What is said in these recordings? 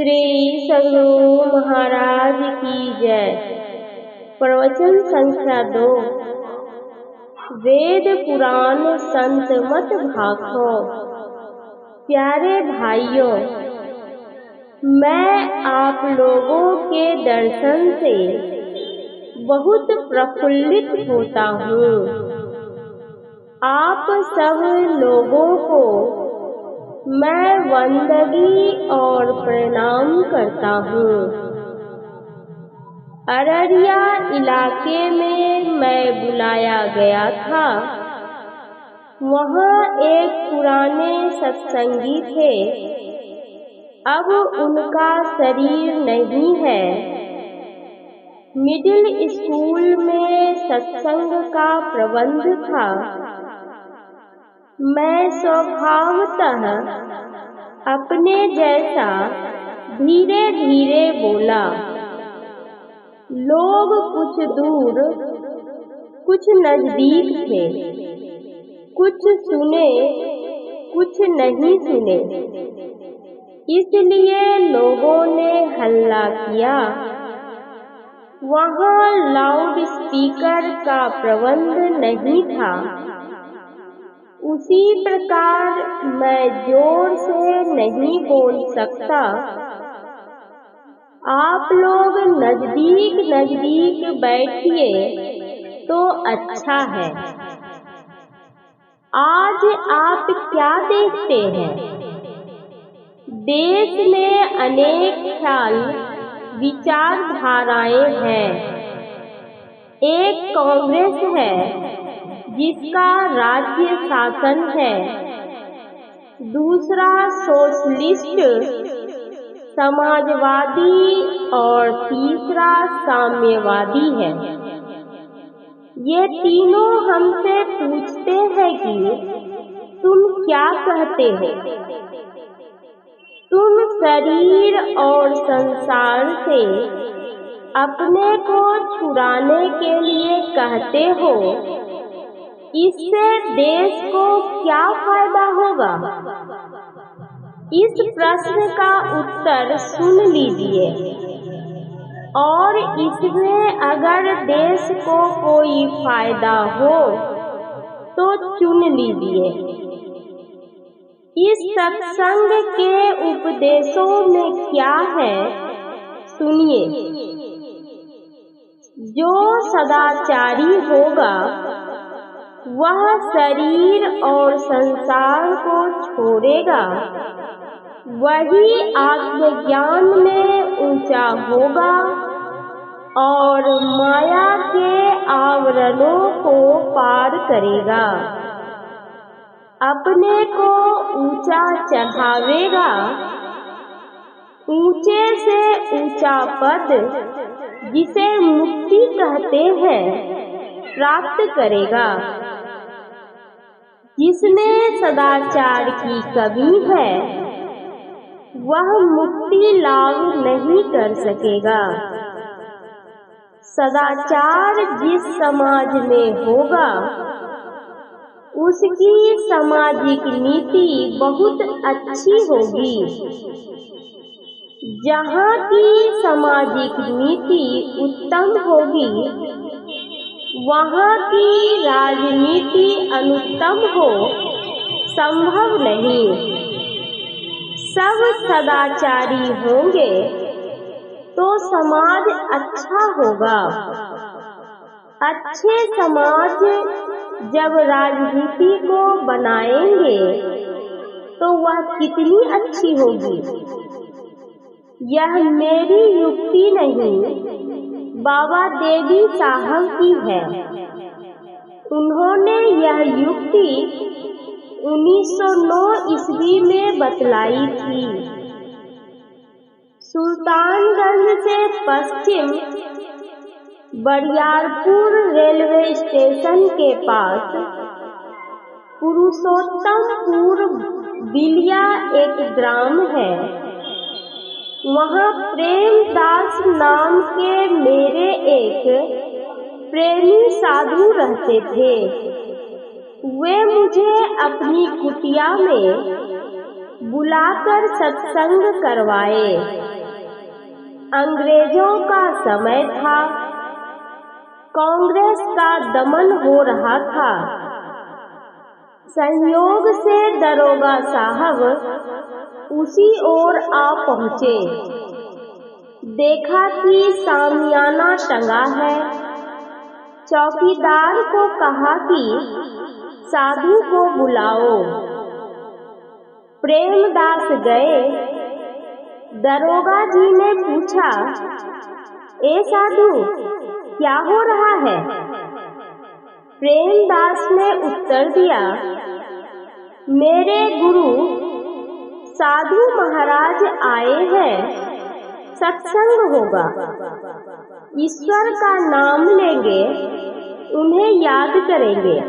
श्री सद्गुरु महाराज की जय। प्रवचन संख्या 2। वेद पुराण संत मत भाखो। प्यारे भाइयों, मैं आप लोगों के दर्शन से बहुत प्रफुल्लित होता हूँ। आप सब लोगों को मैं वंदगी और प्रणाम करता हूँ। अररिया इलाके में मैं बुलाया गया था। वहाँ एक पुराने सत्संगी थे। अब उनका शरीर नहीं है। मिडिल स्कूल में सत्संग का प्रबंध था। मैं स्वभावतः अपने जैसा धीरे धीरे बोला। लोग कुछ दूर कुछ नजदीक थे। कुछ सुने कुछ नहीं सुने, इसलिए लोगों ने हल्ला किया। वहाँ लाउड स्पीकर का प्रबंध नहीं था। उसी प्रकार मैं जोर से नहीं बोल सकता। आप लोग नजदीक नजदीक बैठिए तो अच्छा है। आज आप क्या देखते हैं? देश में अनेक ख्याल विचारधाराएं हैं। एक कांग्रेस है जिसका राज्य शासन है। दूसरा सोशलिस्ट समाजवादी और तीसरा साम्यवादी है। ये तीनों हमसे पूछते हैं कि तुम क्या कहते हो? तुम शरीर और संसार से अपने को छुड़ाने के लिए कहते हो। इससे देश को क्या फायदा होगा? इस प्रश्न का उत्तर सुन लीजिए और इसमें अगर देश को कोई फायदा हो तो चुन लीजिए। इस सत्संग के उपदेशों में क्या है, सुनिए। जो सदाचारी होगा वह शरीर और संसार को छोड़ेगा। वही आत्मज्ञान में ऊंचा होगा और माया के आवरणों को पार करेगा। अपने को ऊंचा चढ़ावेगा। ऊंचे से ऊंचा पद, जिसे मुक्ति कहते हैं, प्राप्त करेगा। जिसमें सदाचार की कमी है वह मुक्ति लाभ नहीं कर सकेगा। सदाचार जिस समाज में होगा उसकी सामाजिक नीति बहुत अच्छी होगी। जहाँ की सामाजिक नीति उत्तम होगी वहाँ की राजनीति अनुत्तम हो संभव नहीं। सब सदाचारी होंगे तो समाज अच्छा होगा। अच्छे समाज जब राजनीति को बनाएंगे तो वह कितनी अच्छी होगी। यह मेरी युक्ति नहीं, बाबा देवी साहब की है। उन्होंने यह युक्ति 1909 ईस्वी में बतलाई थी। सुल्तानगंज से पश्चिम बरियारपुर रेलवे स्टेशन के पास पुरुषोत्तमपुर बिलिया एक ग्राम है। वहाँ प्रेमदास नाम के मेरे एक प्रेमी साधु रहते थे। वे मुझे अपनी कुटिया में बुलाकर सत्संग करवाए। अंग्रेजों का समय था। कांग्रेस का दमन हो रहा था। संयोग से दरोगा साहब उसी ओर आ पहुँचे। देखा कि सामियाना टंगा है। चौकीदार को कहा कि साधु को बुलाओ। प्रेमदास गए। दरोगा जी ने पूछा, ए साधु, क्या हो रहा है? प्रेमदास ने उत्तर दिया, मेरे गुरु साधु महाराज आए हैं, सत्संग होगा, ईश्वर का नाम लेंगे, उन्हें याद करेंगे।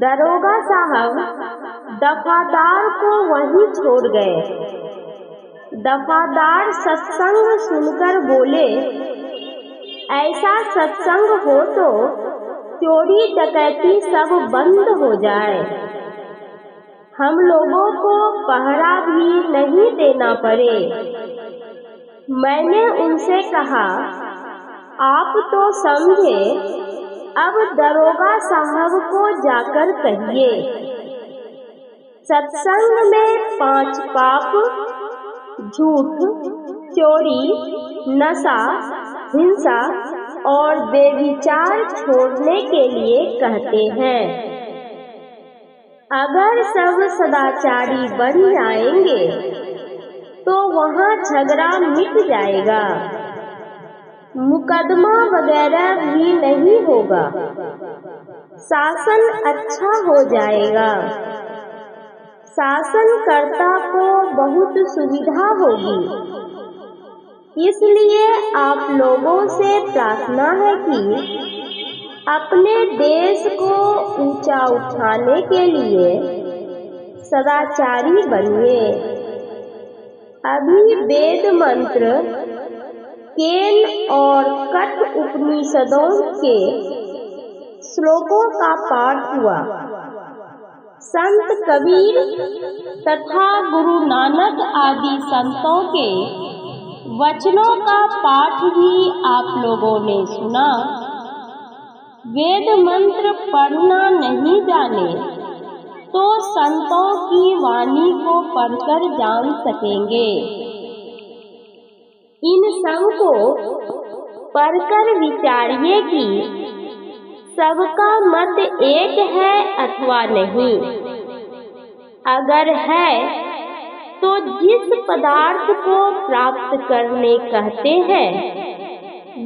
दरोगा साहब दफादार को वहीं छोड़ गए। दफादार सत्संग सुनकर बोले, ऐसा सत्संग हो तो चोरी डकैती सब बंद हो जाए, हम लोगों को पहरा भी नहीं देना पड़े। मैंने उनसे कहा, आप तो समझे, अब दरोगा साहब को जाकर कहिए, सत्संग में 5 पाप, झूठ, चोरी, नशा, हिंसा और बेविचार छोड़ने के लिए कहते हैं। अगर सब सदाचारी बन जाएंगे तो वहाँ झगड़ा मिट जाएगा, मुकदमा वगैरह भी नहीं होगा, शासन अच्छा हो जाएगा, शासनकर्ता को बहुत सुविधा होगी। इसलिए आप लोगों से प्रार्थना है कि अपने देश को ऊंचा उठाने के लिए सदाचारी बनिए। अभी वेद मंत्र, केन और कठ उपनिषदों के श्लोकों का पाठ हुआ। संत कबीर तथा गुरु नानक आदि संतों के वचनों का पाठ भी आप लोगों ने सुना। वेद मंत्र पढ़ना नहीं जाने तो संतों की वाणी को पढ़कर जान सकेंगे। इन सब को पढ़कर विचारिए कि सबका मत एक है अथवा नहीं। अगर है तो जिस पदार्थ को प्राप्त करने कहते हैं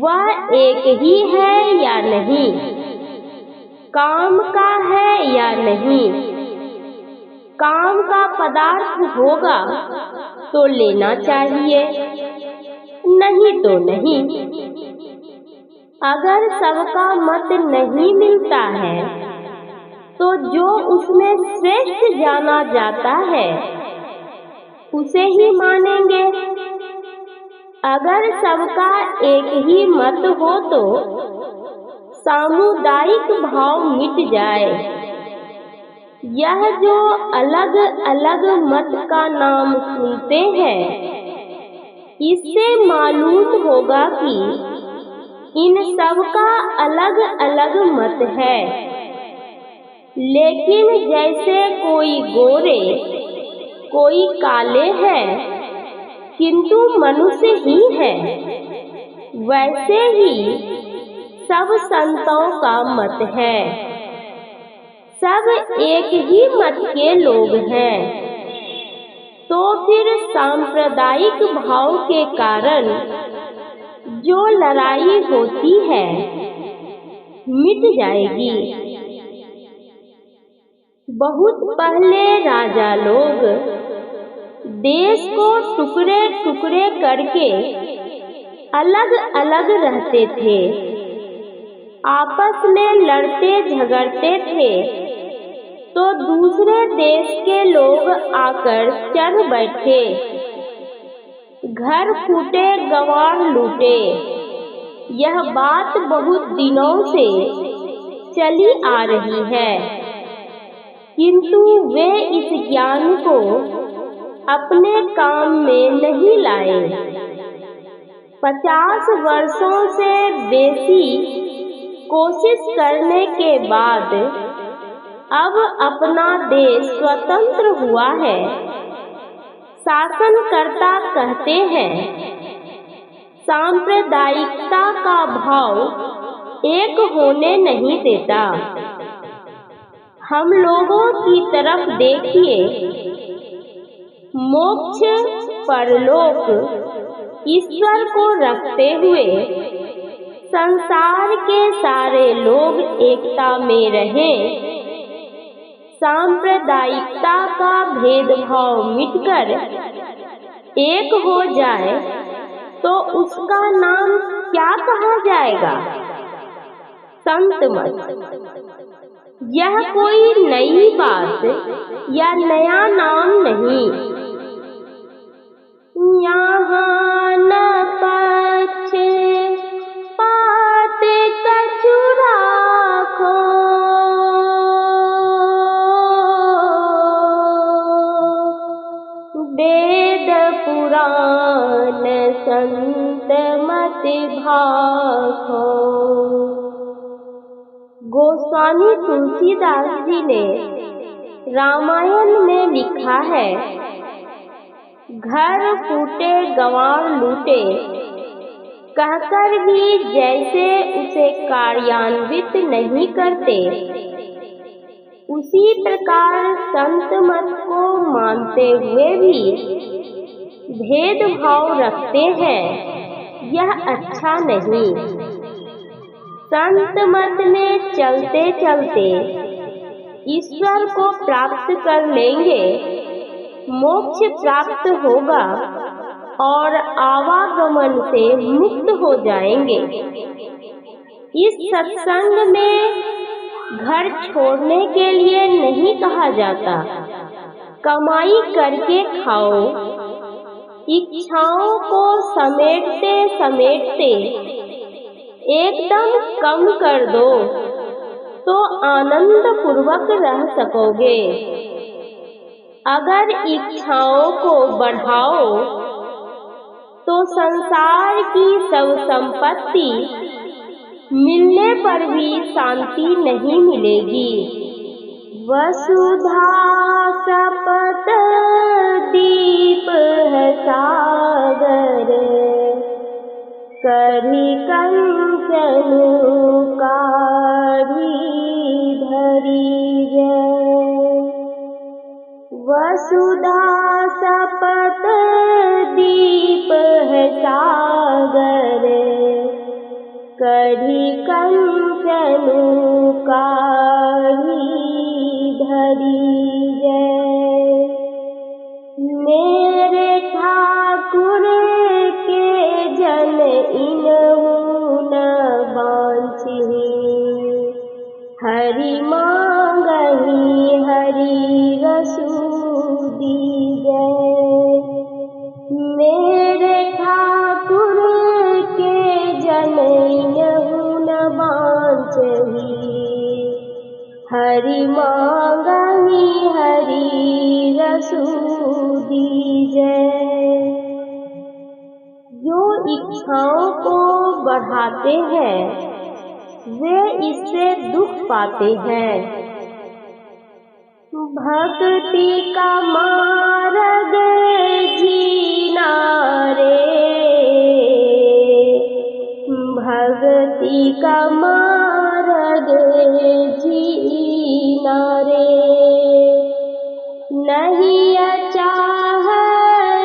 वह एक ही है या नहीं, काम का है या नहीं। काम का पदार्थ होगा तो लेना चाहिए, नहीं तो नहीं। अगर सबका मत नहीं मिलता है तो जो उसमें श्रेष्ठ जाना जाता है उसे ही मानेंगे। अगर सबका एक ही मत हो तो सामुदायिक भाव मिट जाए। यह जो अलग अलग मत का नाम सुनते हैं, इससे मालूम होगा कि इन सब का अलग अलग मत है। लेकिन जैसे कोई गोरे कोई काले हैं किंतु मनुष्य ही है, वैसे ही सब संतों का मत है। सब एक ही मत के लोग हैं, तो फिर सांप्रदायिक भाव के कारण जो लड़ाई होती है मिट जाएगी। बहुत पहले राजा लोग देश को टुकड़े टुकड़े करके अलग अलग रहते थे, आपस में लड़ते झगड़ते थे, तो दूसरे देश के लोग आकर चढ़ बैठे, घर फूटे गंवार लूटे। यह बात बहुत दिनों से चली आ रही है, किंतु वे इस ज्ञान को अपने काम में नहीं लाए। 50 वर्षों से बेसी कोशिश करने के बाद अब अपना देश स्वतंत्र हुआ है। शासनकर्ता कहते हैं, सांप्रदायिकता का भाव एक होने नहीं देता। हम लोगों की तरफ देखिए, मोक्ष, परलोक, ईश्वर को रखते हुए संसार के सारे लोग एकता में रहें। सांप्रदायिकता का भेदभाव मिटकर एक हो जाए तो उसका नाम क्या कहा जाएगा? संत मत। यह कोई नई बात या नया नाम नहीं। यहाँ न पक्ष पात कछु राखो, वेद पुराण संत मत भाखो। गोस्वामी तुलसीदास जी ने रामायण में लिखा है, घर फूटे गंवार लूटे, कहकर भी जैसे उसे कार्यान्वित नहीं करते, उसी प्रकार संत मत को मानते हुए भी भेदभाव रखते हैं। यह अच्छा नहीं। संत मत में चलते चलते ईश्वर को प्राप्त कर लेंगे, मोक्ष प्राप्त होगा और आवागमन से मुक्त हो जाएंगे। इस सत्संग में घर छोड़ने के लिए नहीं कहा जाता। कमाई करके खाओ, इच्छाओं को समेटते समेटते एकदम कम कर दो तो आनंद पूर्वक रह सकोगे। अगर इच्छाओं को बढ़ाओ तो संसार की सब संपत्ति मिलने पर भी शांति नहीं मिलेगी। वसुधा सपत दीप है सागर, करी कंचन काढ़ी धरी जय। वसुधा सपत दीप है सागर, कढ़ी कंचन काढ़ी धरी जय। मेरे ठाकुर के जन इनहु न बांछी, हरि मांगहि हरि रसू दीजै। मेरे ठाकुर के जन इनहु न बांछहि, हरि मांगहि हरि रसू दीजै। जो इच्छाओं को बढ़ाते हैं वे इससे दुख पाते हैं। भक्ति का मार्ग जीना रे, भक्ति का मार्ग जीना रे। नहीं चाह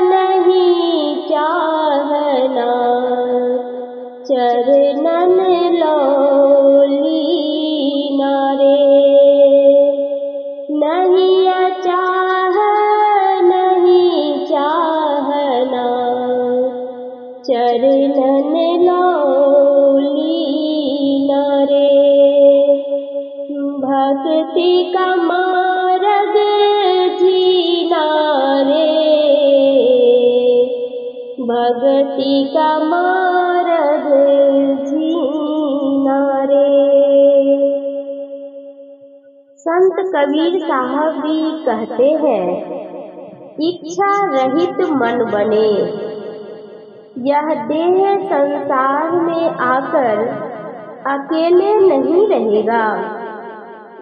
नहीं चाहना, चरणन लौलीना रे। नहीं चाह नहीं चाहना, चरणन लौलीना रे। भक्ति का मार्ग जीना रे, भक्ति का मार्ग जीना रे। संत कबीर साहब भी कहते हैं, इच्छा रहित मन बने, यह देह संसार में आकर अकेले नहीं रहेगा।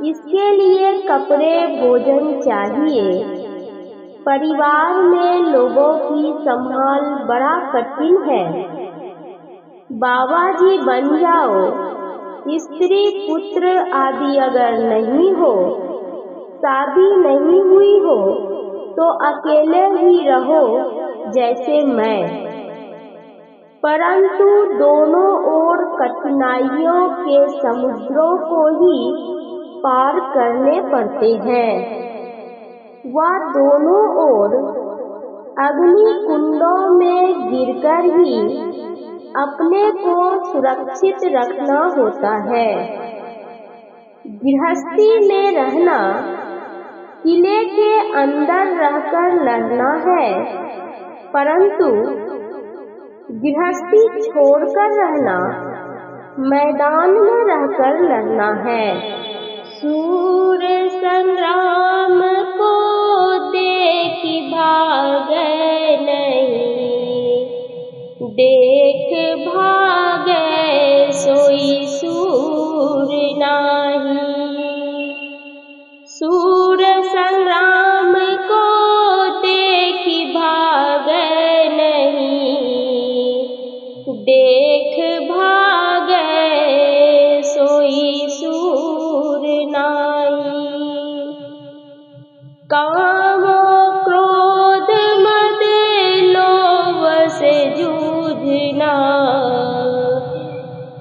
इसके लिए कपड़े, भोजन चाहिए। परिवार में लोगों की संभाल बड़ा कठिन है। बाबा जी बन जाओ। स्त्री पुत्र आदि अगर नहीं हो, शादी नहीं हुई हो, तो अकेले ही रहो जैसे मैं। परंतु दोनों ओर कठिनाइयों के समुद्रों को ही पार करने पड़ते हैं। वह दोनों ओर अग्नि कुंडों में गिरकर ही अपने को सुरक्षित रखना होता है। गृहस्थी में रहना किले के अंदर रहकर लड़ना है, परंतु गृहस्थी छोड़कर रहना मैदान में रहकर लड़ना है। सूर संग्राम को देखी भागे नहीं, देख भागे सोई सूर नाही। सूर संग्राम को देखी भागे नहीं, देख भागे सोई सूर नाही। काम क्रोध मद लोभ से जूझना,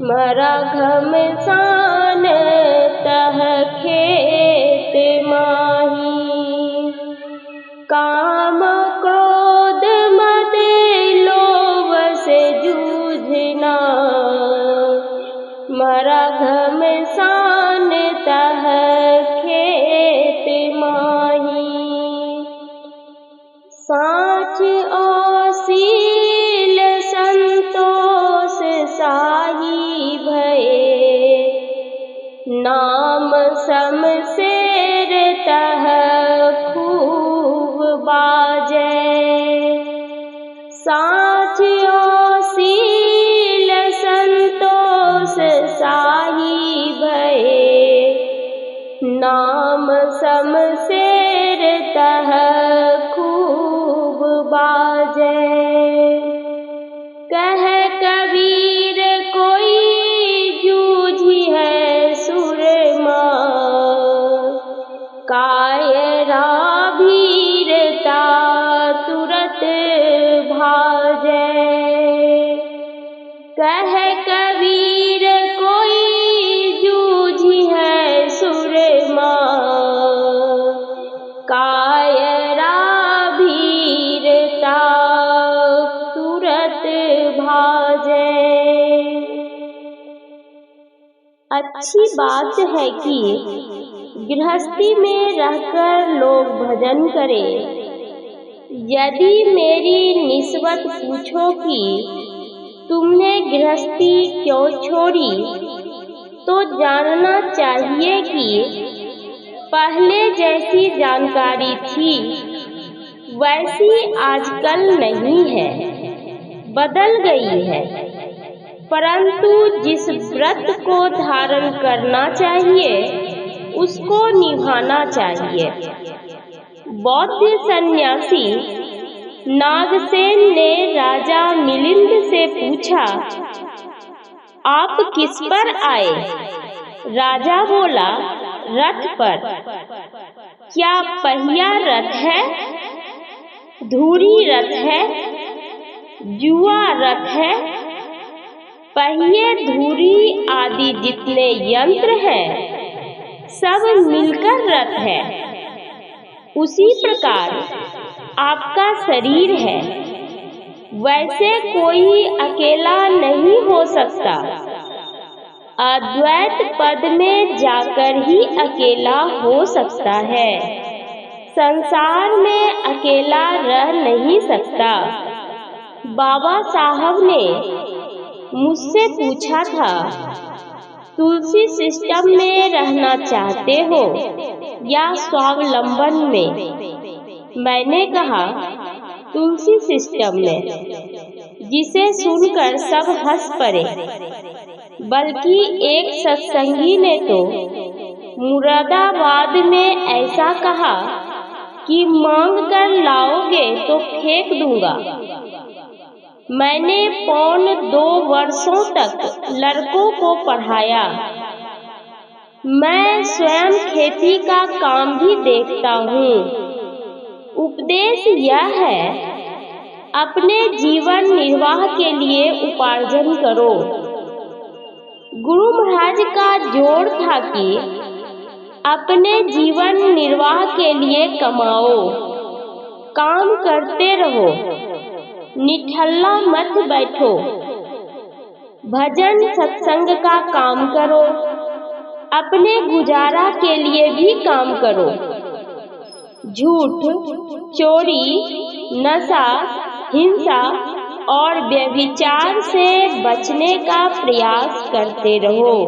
मरा घमसान तह खेत माही। काम क्रोध मद लोभ से जूझना, मरा घमसान तह खेत माही। साच और सील संतोष साही भये, नाम शमशेर तह खूब बाजे। साच और सील संतोष साही भये, नाम शमशेर तह खूब बाजे। कह कबीर कोई जूझी है सुरमा, कायरा भीरता तुरत भाजे। कह कबीर कोई जूझी है सुरमा, कायरा भीरता तुरत भाजे। अच्छी बात है कि गृहस्थी में रहकर लोग भजन करें। यदि मेरी निस्बत पूछो कि तुमने गृहस्थी क्यों छोड़ी, तो जानना चाहिए कि पहले जैसी जानकारी थी वैसी आजकल नहीं है, बदल गई है। परंतु जिस व्रत को धारण करना चाहिए उसको निभाना चाहिए। बौद्ध सन्यासी नागसेन ने राजा मिलिंद से पूछा, आप किस पर आए? राजा बोला, रथ पर। क्या पहिया रथ है, धूरी रथ है, जुआ रथ है? पहिए, धूरी आदि जितने यंत्र हैं सब मिलकर रथ है। उसी प्रकार आपका शरीर है, वैसे कोई अकेला नहीं हो सकता। अद्वैत पद में जाकर ही अकेला हो सकता है, संसार में अकेला रह नहीं सकता। बाबा साहब ने मुझसे पूछा था, तुलसी सिस्टम में रहना चाहते हो या स्वावलंबन में? मैंने कहा तुलसी सिस्टम में। जिसे सुनकर सब हंस पड़े। बल्कि एक सत्संगी ने तो मुरादाबाद में ऐसा कहा कि मांग कर लाओगे तो फेंक दूंगा। मैंने 1.25 वर्षों तक लड़कों को पढ़ाया। मैं स्वयं खेती का काम भी देखता हूँ। उपदेश यह है, अपने जीवन निर्वाह के लिए उपार्जन करो। गुरु महाराज का जोर था कि अपने जीवन निर्वाह के लिए कमाओ, काम करते रहो, निठल्ला मत बैठो, भजन सत्संग का काम करो, अपने गुजारा के लिए भी काम करो। झूठ, चोरी, नशा, हिंसा और व्यभिचार से बचने का प्रयास करते रहो।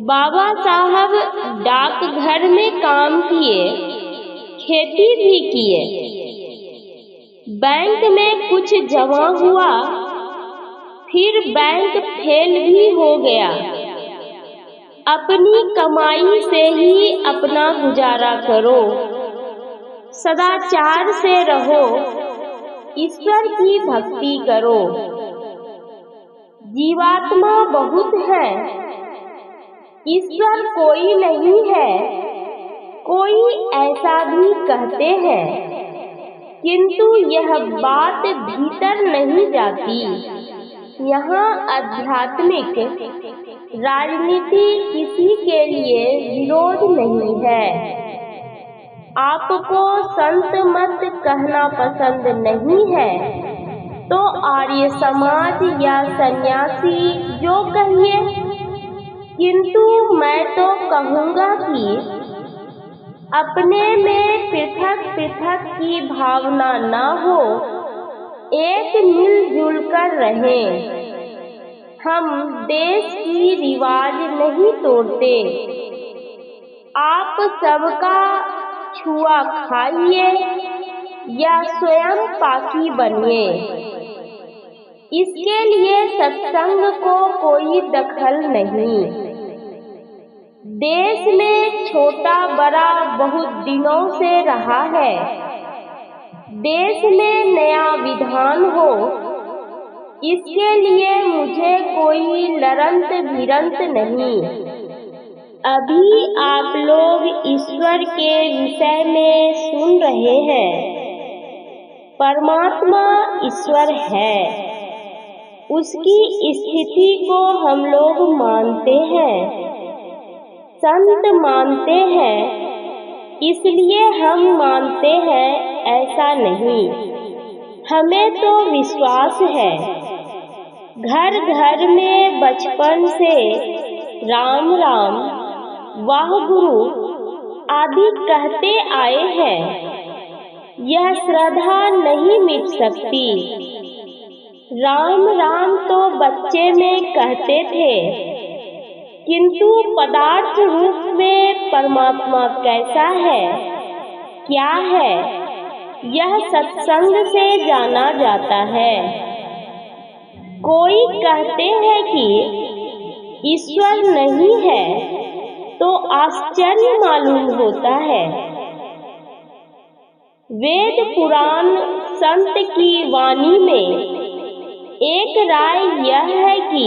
बाबा साहब डाकघर में काम किए, खेती भी किए। बैंक में कुछ जमा हुआ, फिर बैंक फेल भी हो गया। अपनी कमाई से ही अपना गुजारा करो, सदाचार से रहो, ईश्वर की भक्ति करो। जीवात्मा बहुत है, ईश्वर कोई नहीं है। कोई ऐसा भी कहते हैं, किंतु यह बात भीतर नहीं जाती। यहाँ आध्यात्मिक राजनीति किसी के लिए विरोध नहीं है। आपको संत मत कहना पसंद नहीं है तो आर्य समाज या सन्यासी जो कहिए, किंतु मैं तो कहूँगा कि अपने में पृथक पृथक की भावना न हो, एक मिलजुल कर रहें। हम देश की रिवाज नहीं तोड़ते। आप सबका छुआ खाइए या स्वयं पाकी बनिए, इसके लिए सत्संग को कोई दखल नहीं। देश में छोटा बड़ा बहुत दिनों से रहा है। देश में नया विधान हो, इसके लिए मुझे कोई लरंत भिरंत नहीं। अभी आप लोग ईश्वर के विषय में सुन रहे हैं। परमात्मा ईश्वर है, उसकी स्थिति को हम लोग मानते हैं, संत मानते हैं, इसलिए हम मानते हैं ऐसा नहीं। हमें तो विश्वास है। घर घर में बचपन से राम राम, वाह गुरु आदि कहते आए हैं। यह श्रद्धा नहीं मिट सकती। राम राम तो बच्चे में कहते थे, किंतु पदार्थ रूप में परमात्मा कैसा है, क्या है, यह सत्संग से जाना जाता है। कोई कहते हैं कि ईश्वर नहीं है तो आश्चर्य मालूम होता है। वेद पुराण संत की वाणी में एक राय यह है कि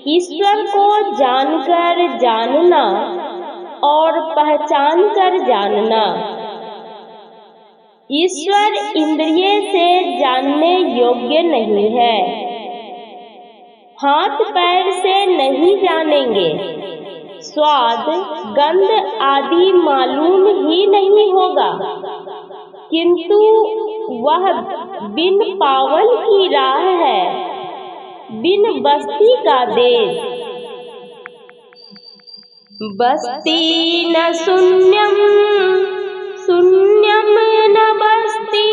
ईश्वर को जानकर जानना और पहचान कर जानना। ईश्वर इंद्रिय से जानने योग्य नहीं है। हाथ पैर से नहीं जानेंगे, स्वाद गंध आदि मालूम ही नहीं होगा, किंतु वह बिन पावन की राह है, बिन बस्ती का देश। बस्ती न शून्यम, शून्यम न बस्ती,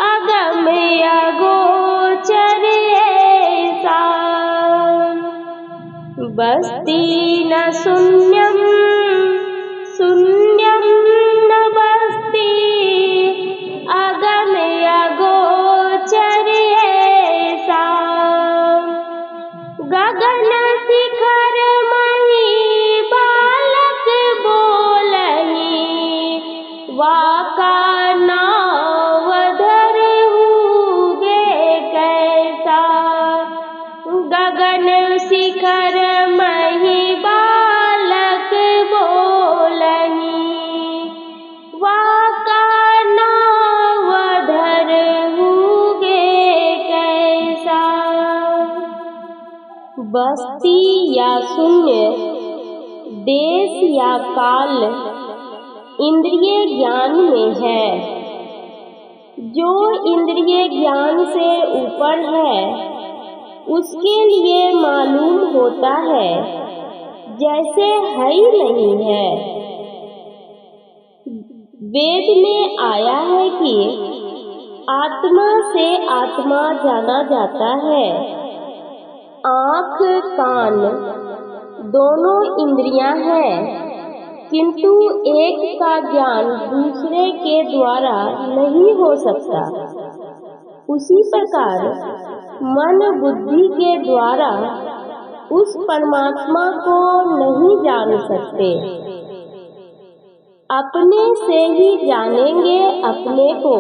अगम अगोचर ऐसा। बस्ती न शून्यम, शून्यम न बस्ती, अगम अगोचर बस्ती या शून्य, देश या काल इंद्रिय ज्ञान में है। जो इंद्रिय ज्ञान से ऊपर है उसके लिए मालूम होता है जैसे है ही नहीं है। वेद में आया है कि आत्मा से आत्मा जाना जाता है। आँख कान दोनों इंद्रियां हैं, किंतु एक का ज्ञान दूसरे के द्वारा नहीं हो सकता। उसी प्रकार मन बुद्धि के द्वारा उस परमात्मा को नहीं जान सकते। अपने से ही जानेंगे अपने को,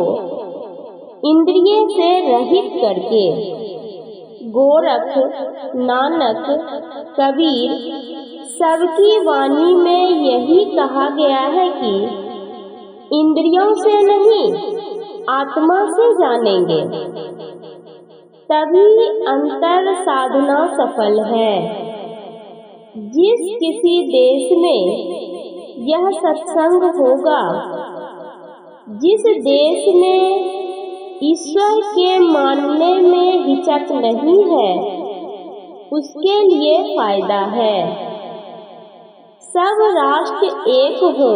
इंद्रिय से रहित करके। गोरख, नानक, कबीर सबकी वाणी में यही कहा गया है कि इंद्रियों से नहीं आत्मा से जानेंगे, तभी अंतर साधना सफल है। जिस किसी देश में यह सत्संग होगा, जिस देश में ईश्वर के मानने में हिचक नहीं है, उसके लिए फायदा है। सब राष्ट्र एक हो,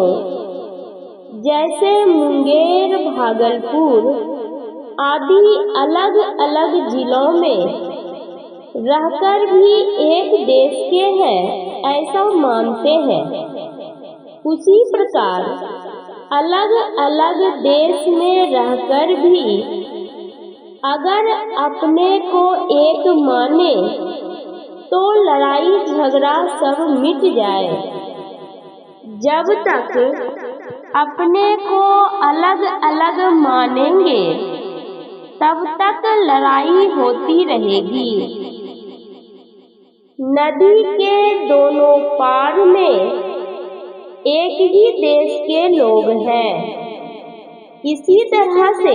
जैसे मुंगेर, भागलपुर आदि अलग अलग जिलों में रहकर भी एक देश के हैं ऐसा मानते हैं। उसी प्रकार अलग अलग देश में रहकर भी अगर अपने को एक माने तो लड़ाई झगड़ा सब मिट जाए। जब तक अपने को अलग अलग मानेंगे तब तक लड़ाई होती रहेगी। नदी के दोनों पार में एक ही देश के लोग हैं। इसी तरह से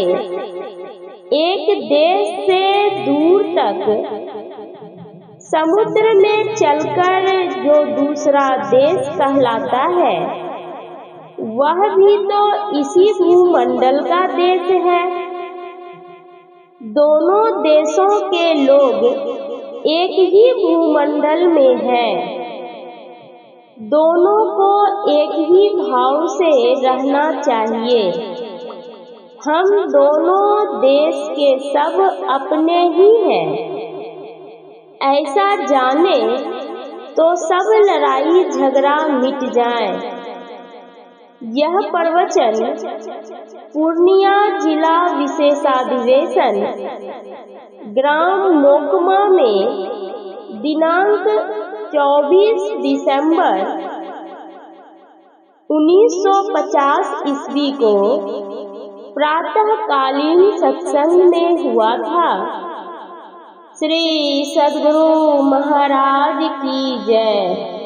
एक देश से दूर तक समुद्र में चलकर जो दूसरा देश कहलाता है, वह भी तो इसी भूमंडल का देश है। दोनों देशों के लोग एक ही भूमंडल में हैं। दोनों को एक ही भाव से रहना चाहिए। हम दोनों देश के सब अपने ही हैं, ऐसा जाने तो सब लड़ाई झगड़ा मिट जाए। यह प्रवचन पूर्णिया जिला विशेषाधिवेशन ग्राम मोकमा में दिनांक 24 दिसंबर 1950 ईस्वी को प्रातःकालीन सत्संग में हुआ था। श्री सद्गुरु महाराज की जय।